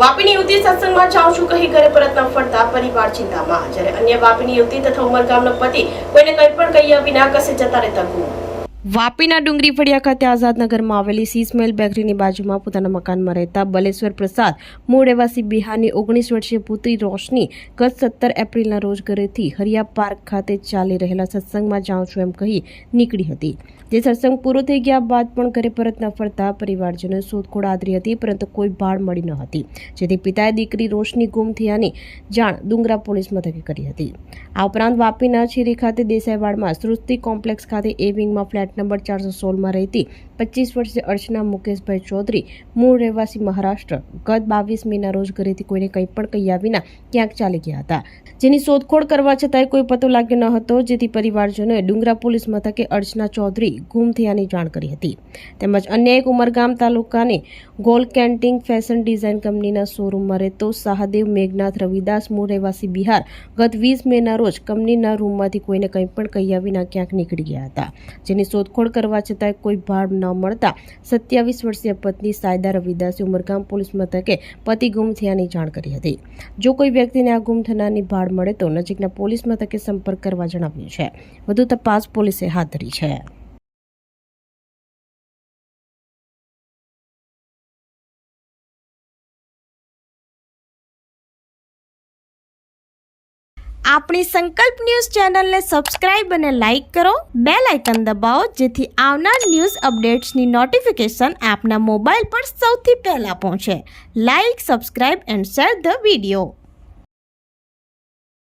વાપીની યુવતી સત્સંગમાં જાઉં છું કહી ઘરે પરત ન ફરતા પરિવાર ચિંતામાં, જ્યારે અન્ય વાપીની યુવતી તથા ઉમરગામનો પતિ કોઈને કંઈ પણ કહ્યા વિના કસે જતા રહેતા ગુમ। વાપીના ડુંગરી ફળિયા ખાતે આઝાદનગરમાં આવેલી સીસમેલ બેકરીની બાજુમાં પોતાના મકાનમાં રહેતા બલેશ્વર પ્રસાદ મૂળ રહેવાસી બિહારની 19 વર્ષીય પુત્રી રોશની ગત 17 એપ્રિલના રોજ ઘરેથી હરિયા પાર્ક ખાતે ચાલી રહેલા સત્સંગમાં જાઉં છું એમ કહી નીકળી હતી। જે સત્સંગ પૂરો થઈ ગયા બાદ પણ ઘરે પરત ન ફરતા પરિવારજનોએ શોધખોળ આદરી હતી, પરંતુ કોઈ ભાળ મળી ન હતી, જેથી પિતાએ દીકરી રોશની ગુમ થયાની જાણ ડુંગરા પોલીસ મથકે કરી હતી। આ ઉપરાંત વાપીના છીરી ખાતે દેસાઈવાડમાં સૃષ્ટિ કોમ્પ્લેક્સ ખાતે એ વિંગમાં ફ્લેટ નંબર 416માં રહેતી 25 વર્ષીય અર્ચના મુકેશભાઈ ચૌધરી મૂળ રહેવાસી મહારાષ્ટ્ર ગત 22 મેના રોજ ઘરેથી કોઈને કંઈ પણ કહ્યા વિના ક્યાંક ચાલી ગયા હતા, જેની શોધખોળ કરવા છતાંય કોઈ પતો લાગ્યો ન હતો, જેથી પરિવારજનોએ ડુંગરા પોલીસ મથકે અર્ચના ચૌધરી ગુમ થયાની જાણ કરી હતી। તેમજ અન્ય એક ઉમરગામ તાલુકાની ગોલ કેન્ટિંગ ફેશન ડિઝાઇન કંપનીના શોરૂમમાં રહેતો સહાદેવ મેઘનાથ રવિદાસ મૂળ રહેવાસી બિહાર ગત 20 મેના રોજ કંપનીના રૂમમાંથી કોઈને કંઈ પણ કહ્યા વિના ક્યાંક નીકળી ગયા હતા, જેની શોધખોળ કરવા છતાંય કોઈ ભાળ ન મળતા 27 વર્ષીય પત્ની સાયદા રવિદાસે ઉમરગામ પોલીસ મથકે પતિ ગુમ થયાની જાણ કરી હતી। જો કોઈ વ્યક્તિને આ ગુમ થનારની ભાળ મળે તો નજીકના પોલીસ મથકે સંપર્ક કરવા જણાવ્યું છે। વધુ તપાસ પોલીસે હાથ ધરી છે। આપણી સંકલ્પ ન્યૂઝ ચેનલને સબસ્ક્રાઇબ અને લાઇક કરો, બેલ આઇકન દબાવો, જેથી આવનાર ન્યૂઝ અપડેટ્સની નોટિફિકેશન આપના મોબાઈલ પર સૌથી પહેલા પહોંચે। Like, subscribe and share the video.